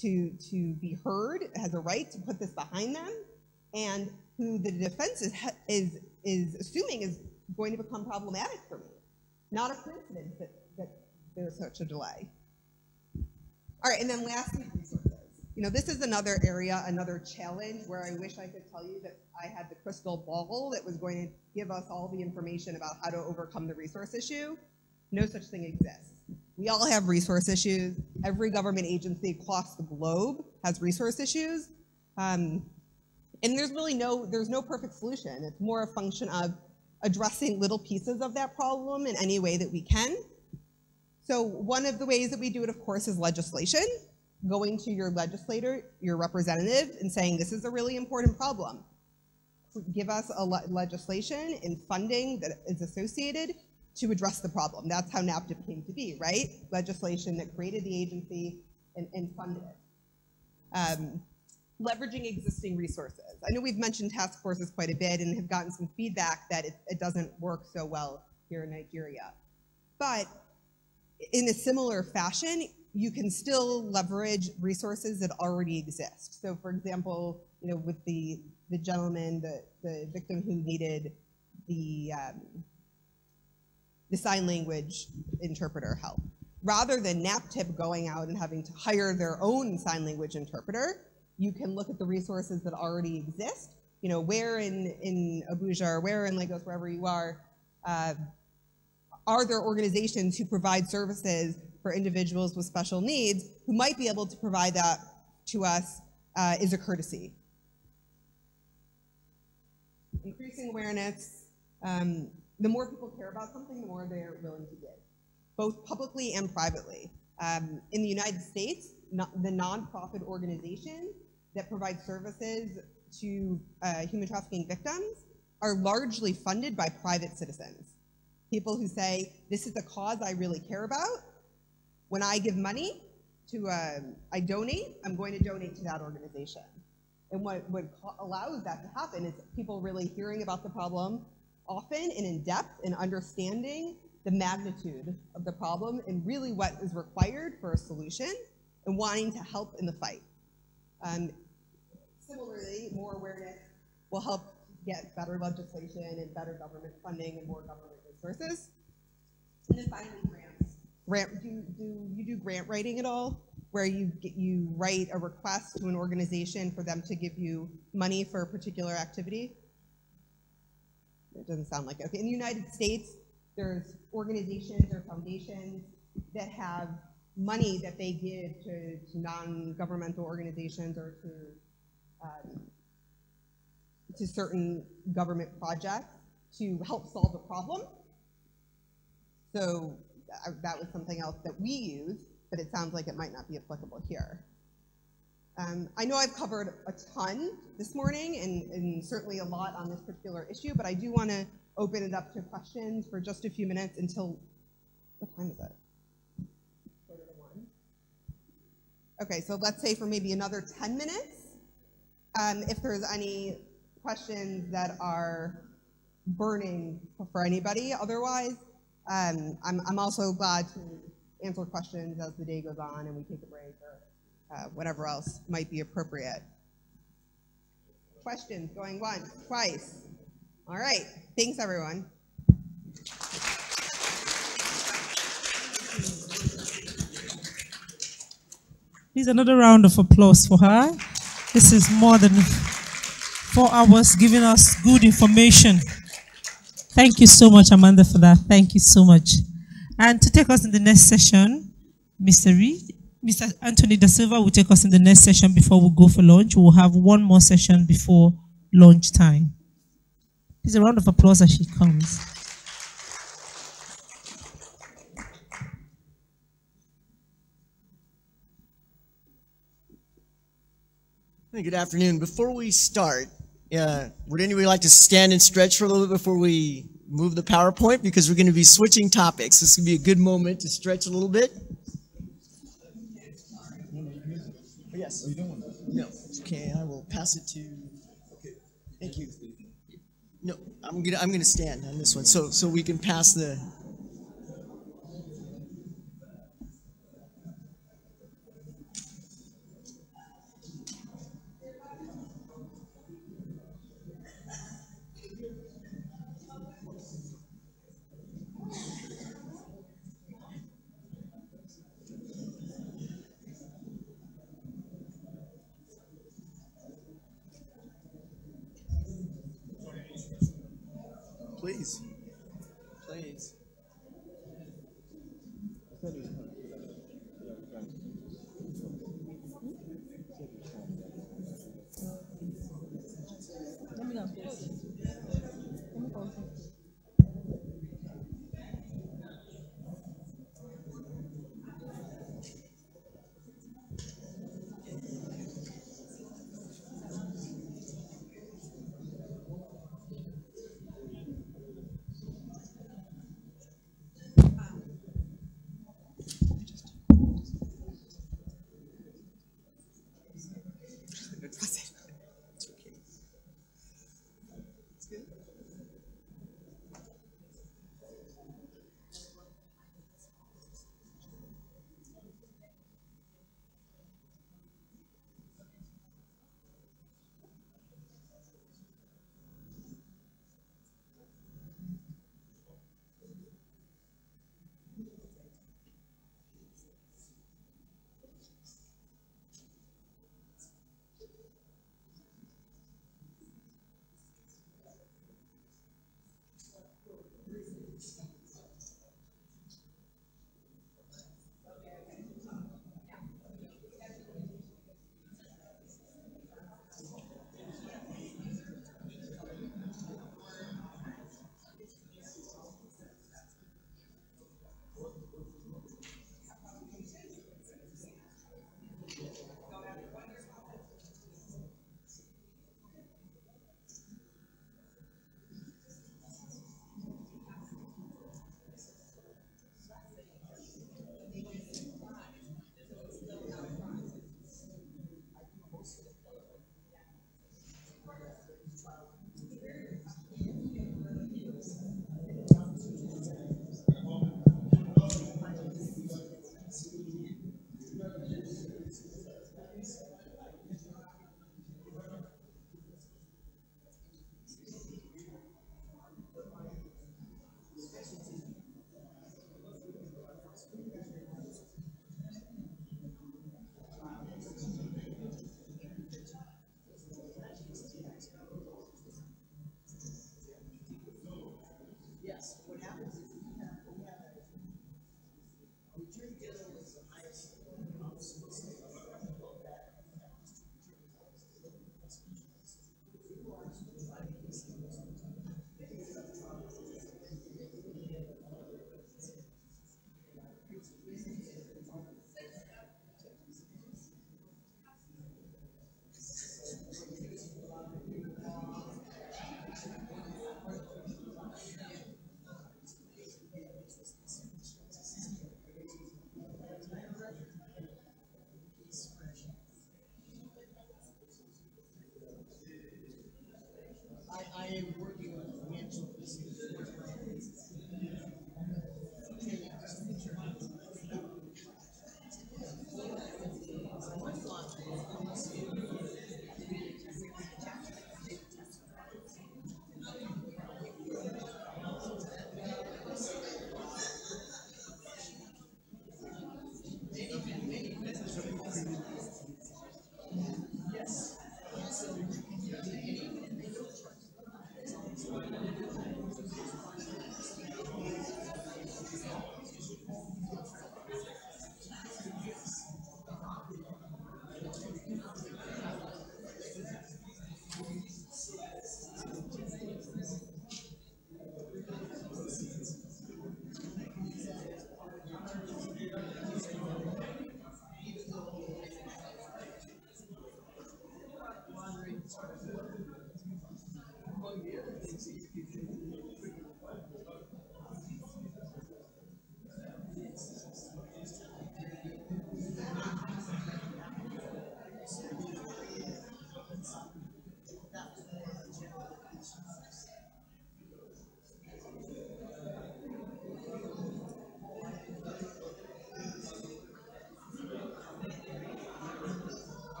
to be heard, has a right to put this behind them, and who the defense is assuming is going to become problematic for me. Not a coincidence that there's such a delay. All right, and then lastly, resources. You know, this is another area, another challenge where I wish I could tell you that I had the crystal ball that was going to give us all the information about how to overcome the resource issue. No such thing exists. We all have resource issues. Every government agency across the globe has resource issues. And there's really no perfect solution. It's more a function of addressing little pieces of that problem in any way that we can. So one of the ways that we do it, of course, is legislation. Going to your legislator, your representative, and saying, this is a really important problem. Give us a legislation and funding that is associated to address the problem. That's how NAPTIP came to be, right? Legislation that created the agency and funded it. Leveraging existing resources. I know we've mentioned task forces quite a bit and have gotten some feedback that it doesn't work so well here in Nigeria. But in a similar fashion, you can still leverage resources that already exist. So for example, you know, with the gentleman, the victim who needed the sign language interpreter help. Rather than NAPTIP going out and having to hire their own sign language interpreter, you can look at the resources that already exist. You know, where in Abuja or where in Lagos, wherever you are there organizations who provide services for individuals with special needs who might be able to provide that to us is a courtesy. Increasing awareness. The more people care about something, the more they're willing to give, both publicly and privately. In the United States, the nonprofit organizations that provide services to human trafficking victims are largely funded by private citizens. People who say, this is a cause I really care about. When I give money to, I donate, I'm going to donate to that organization. And what allows that to happen is people really hearing about the problem often and in depth and understanding the magnitude of the problem and really what is required for a solution and wanting to help in the fight. Similarly, more awareness will help get better legislation and better government funding and more government resources. And then finally, grants. Do you do grant writing at all? Where you write a request to an organization for them to give you money for a particular activity? It doesn't sound like it. Okay. In the United States, there's organizations or foundations that have money that they give to non-governmental organizations or to certain government projects to help solve a problem. So that was something else that we use, but it sounds like it might not be applicable here. I know I've covered a ton this morning and certainly a lot on this particular issue, but I do want to open it up to questions for just a few minutes until, what time is it? Quarter to 1. Okay, so let's say for maybe another 10 minutes. If there's any questions that are burning for anybody, otherwise, I'm also glad to answer questions as the day goes on and we take a break or whatever else might be appropriate. Questions going once, twice. All right, thanks everyone. Please, another round of applause for her. This is more than 4 hours giving us good information. Thank you so much, Amanda, for that. Thank you so much. And to take us in the next session, Mr. Anthony Da Silva will take us in the next session before we go for lunch. We'll have one more session before lunch time. Please, a round of applause as she comes. Good afternoon. Before we start, would anybody like to stand and stretch for a little bit before we move the PowerPoint? Because we're going to be switching topics. This is going to be a good moment to stretch a little bit. Yes. Oh, you don't want that? No. Okay, I will pass it to. Okay. Thank you. No, I'm gonna stand on this one so we can pass the. please.